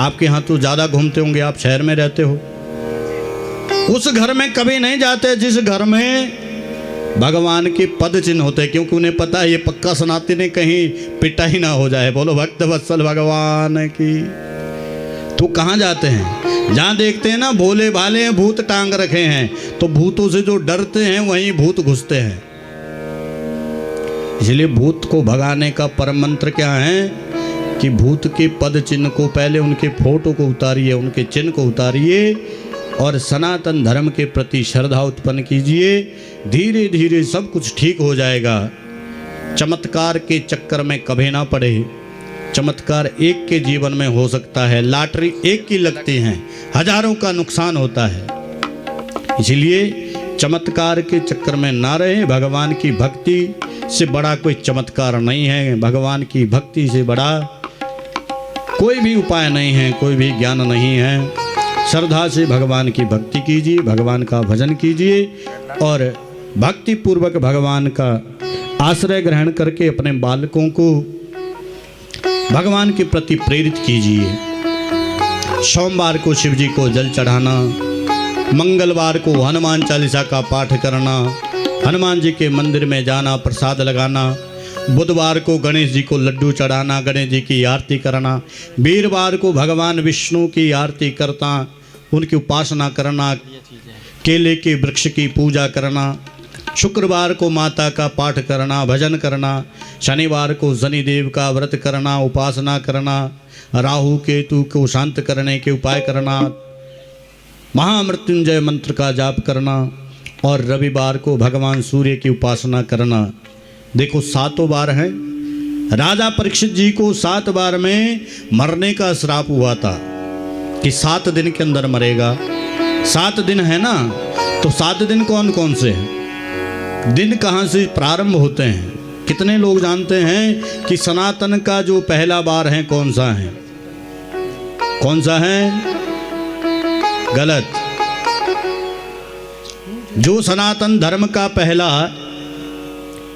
आपके यहाँ तो ज़्यादा घूमते होंगे, आप शहर में रहते हो। उस घर में कभी नहीं जाते जिस घर में भगवान के पद चिन्ह होते हैं, क्योंकि उन्हें पता है ये पक्का सनातन ने कहीं पिटाई ना हो जाए। बोलो भक्त वत्सल भगवान की। तो कहाँ जाते हैं? जहाँ देखते हैं ना भोले भाले भूत टांग रखे हैं, तो भूतों से जो डरते हैं वहीं भूत घुसते हैं। इसलिए भूत को भगाने का परम मंत्र क्या है कि भूत के पद चिन्ह को, पहले उनके फोटो को उतारिए, उनके चिन्ह को उतारिए और सनातन धर्म के प्रति श्रद्धा उत्पन्न कीजिए। धीरे धीरे सब कुछ ठीक हो जाएगा। चमत्कार के चक्कर में कभी ना पड़े। चमत्कार एक के जीवन में हो सकता है, लॉटरी एक की लगती है, हजारों का नुकसान होता है। इसलिए चमत्कार के चक्कर में ना रहे। भगवान की भक्ति से बड़ा कोई चमत्कार नहीं है, भगवान की भक्ति से बड़ा कोई भी उपाय नहीं है, कोई भी ज्ञान नहीं है। श्रद्धा से भगवान की भक्ति कीजिए, भगवान का भजन कीजिए और भक्ति पूर्वक भगवान का आश्रय ग्रहण करके अपने बालकों को भगवान के प्रति प्रेरित कीजिए। सोमवार को शिव जी को जल चढ़ाना, मंगलवार को हनुमान चालीसा का पाठ करना, हनुमान जी के मंदिर में जाना, प्रसाद लगाना, बुधवार को गणेश जी को लड्डू चढ़ाना, गणेश जी की आरती करना, वीरवार को भगवान विष्णु की आरती करता, उनकी उपासना करना, केले के वृक्ष की पूजा करना, शुक्रवार को माता का पाठ करना, भजन करना, शनिवार को शनिदेव का व्रत करना, उपासना करना, राहु केतु को शांत करने के उपाय करना, महामृत्युंजय मंत्र का जाप करना और रविवार को भगवान सूर्य की उपासना करना। देखो 7 बार हैं। राजा परीक्षित जी को 7 बार में मरने का श्राप हुआ था कि 7 दिन के अंदर मरेगा। 7 दिन है ना, तो 7 दिन कौन कौन से हैं? दिन कहाँ से प्रारंभ होते हैं? कितने लोग जानते हैं कि सनातन का जो पहला बार है कौन सा है? कौन सा है? गलत। जो सनातन धर्म का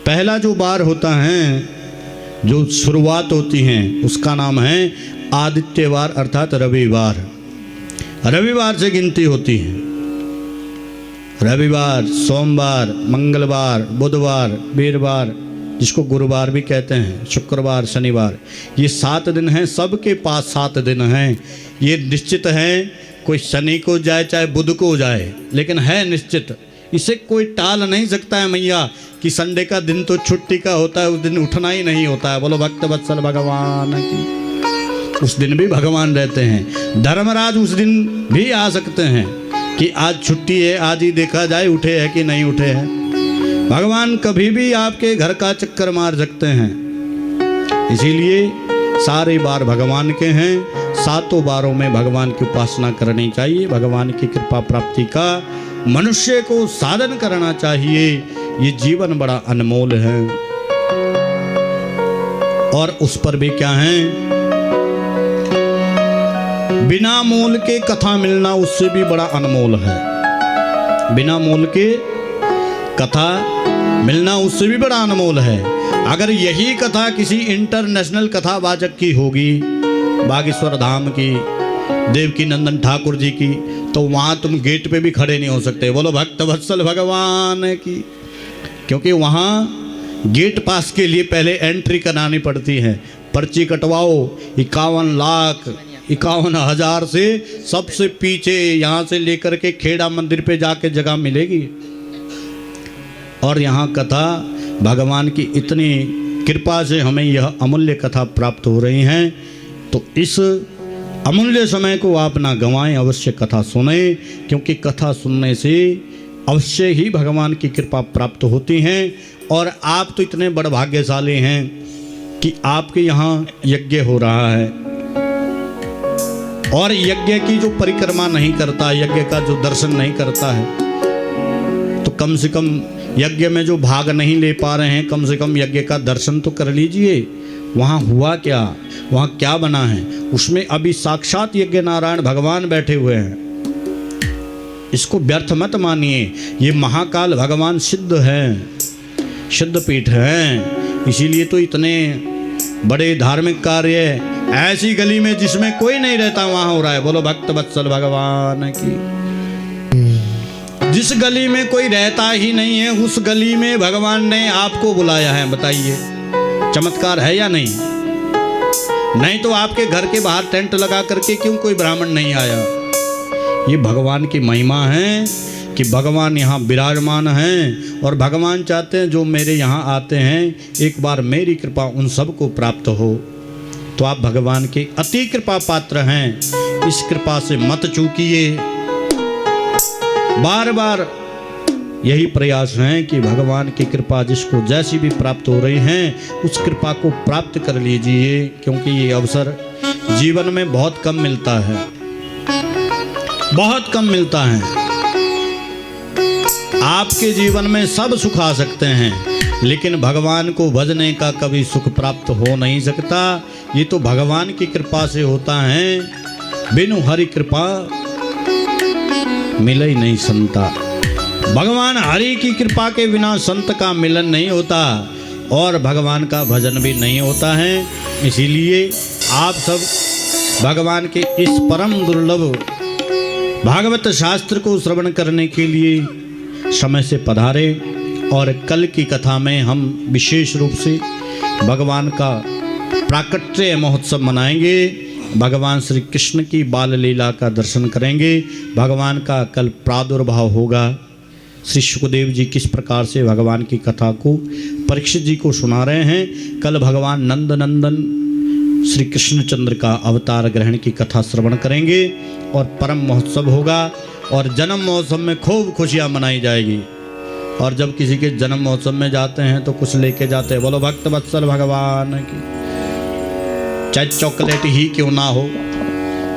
पहला जो बार होता है, जो शुरुआत होती है, उसका नाम है आदित्यवार अर्थात रविवार। रविवार से गिनती होती है। रविवार, सोमवार, मंगलवार, बुधवार, वीरवार, जिसको गुरुवार भी कहते हैं, शुक्रवार, शनिवार, ये 7 दिन हैं। सबके पास 7 दिन हैं। ये निश्चित है, कोई शनि को जाए चाहे बुध को जाए, लेकिन है निश्चित। इसे कोई टाल नहीं सकता है मैया कि संडे का दिन तो छुट्टी का होता है, उस दिन उठना ही नहीं होता है। बोलो भक्त वत्सल भगवान की। उस दिन भी भगवान रहते हैं। धर्मराज उस दिन भी आ सकते हैं कि आज छुट्टी है, आज ही देखा जाए उठे है कि नहीं उठे हैं। भगवान कभी भी आपके घर का चक्कर मार सकते हैं। इसीलिए सारे बार भगवान के हैं। 7 बारों में भगवान की उपासना करनी चाहिए। भगवान की कृपा प्राप्ति का मनुष्य को साधन करना चाहिए। ये जीवन बड़ा अनमोल है। और उस पर भी क्या है, बिना मोल के कथा मिलना उससे भी बड़ा अनमोल है। बिना मोल के कथा मिलना उससे भी बड़ा अनमोल है। अगर यही कथा किसी इंटरनेशनल कथावाचक की होगी, बागेश्वर धाम की, देवकी नंदन ठाकुर जी की, तो वहाँ तुम गेट पे भी खड़े नहीं हो सकते। बोलो भक्त वत्सल भगवान की। क्योंकि वहाँ गेट पास के लिए पहले एंट्री करानी पड़ती है। पर्ची कटवाओ, 51,51,000 से सबसे पीछे, यहाँ से लेकर के खेड़ा मंदिर पे जाके जगह मिलेगी। और यहाँ कथा भगवान की इतनी कृपा से हमें यह अमूल्य कथा प्राप्त हो रही हैं। तो इस अमूल्य समय को आप ना गंवाएं, अवश्य कथा सुने, क्योंकि कथा सुनने से अवश्य ही भगवान की कृपा प्राप्त होती है। और आप तो इतने बड़ भाग्यशाली हैं कि आपके यहाँ यज्ञ हो रहा है। और यज्ञ की जो परिक्रमा नहीं करता, यज्ञ का जो दर्शन नहीं करता है, तो कम से कम यज्ञ में जो भाग नहीं ले पा रहे हैं, कम से कम यज्ञ का दर्शन तो कर लीजिए। वहाँ हुआ क्या, वहाँ क्या बना है, उसमें अभी साक्षात यज्ञ नारायण भगवान बैठे हुए हैं। इसको व्यर्थ मत मानिए। ये महाकाल भगवान सिद्ध हैं, सिद्ध पीठ हैं। इसीलिए तो इतने बड़े धार्मिक कार्य ऐसी गली में जिसमें कोई नहीं रहता वहां हो रहा है। बोलो भक्त वत्सल भगवान की। जिस गली में कोई रहता ही नहीं है उस गली में भगवान ने आपको बुलाया है। बताइए चमत्कार है या नहीं? नहीं तो आपके घर के बाहर टेंट लगा करके क्यों कोई ब्राह्मण नहीं आया? ये भगवान की महिमा है कि भगवान यहाँ विराजमान हैं और भगवान चाहते हैं जो मेरे यहाँ आते हैं एक बार मेरी कृपा उन सबको प्राप्त हो। तो आप भगवान के अति कृपा पात्र हैं, इस कृपा से मत चूकिए। बार बार यही प्रयास है कि भगवान की कृपा जिसको जैसी भी प्राप्त हो रही है उस कृपा को प्राप्त कर लीजिए, क्योंकि ये अवसर जीवन में बहुत कम मिलता है, बहुत कम मिलता है। आपके जीवन में सब सुख आ सकते हैं लेकिन भगवान को भजने का कभी सुख प्राप्त हो नहीं सकता। ये तो भगवान की कृपा से होता है, बिनु हरि कृपा मिले ही नहीं संता। भगवान हरि की कृपा के बिना संत का मिलन नहीं होता और भगवान का भजन भी नहीं होता है। इसीलिए आप सब भगवान के इस परम दुर्लभ भागवत शास्त्र को श्रवण करने के लिए समय से पधारे। और कल की कथा में हम विशेष रूप से भगवान का प्राकट्य महोत्सव मनाएंगे, भगवान श्री कृष्ण की बाल लीला का दर्शन करेंगे। भगवान का कल प्रादुर्भाव होगा। श्री सुखदेव जी किस प्रकार से भगवान की कथा को परीक्षित जी को सुना रहे हैं। कल भगवान नंद नंदन श्री कृष्णचंद्र का अवतार ग्रहण की कथा श्रवण करेंगे और परम महोत्सव होगा और जन्म महोत्सव में खूब खुशियाँ मनाई जाएगी। और जब किसी के जन्म महोत्सव में जाते हैं तो कुछ लेके जाते हैं। बोलो भक्त वत्सल भगवान की। चाहे चॉकलेट ही क्यों ना हो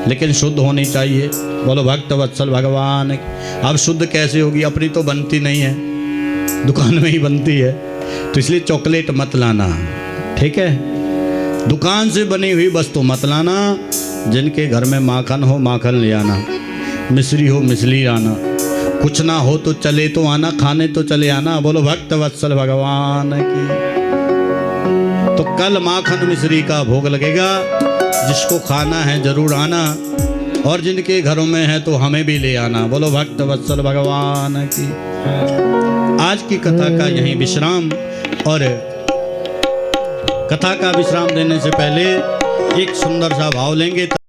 लेकिन शुद्ध होनी चाहिए। बोलो भक्त वत्सल भगवान की। अब शुद्ध कैसे होगी? अपनी तो बनती नहीं है, दुकान में ही बनती है, तो इसलिए चॉकलेट मत लाना, ठीक है? दुकान से बनी हुई वस्तु मत लाना। जिनके घर में माखन हो माखन ले आना, मिश्री हो मिश्री आना, कुछ ना हो तो चले तो आना, खाने तो चले आना। बोलो भक्त वत्सल भगवान की। तो कल माखन मिश्री का भोग लगेगा, जिसको खाना है जरूर आना और जिनके घरों में है तो हमें भी ले आना। बोलो भक्त वत्सल भगवान की। आज की कथा का यहीं विश्राम। और कथा का विश्राम देने से पहले एक सुंदर सा भाव लेंगे।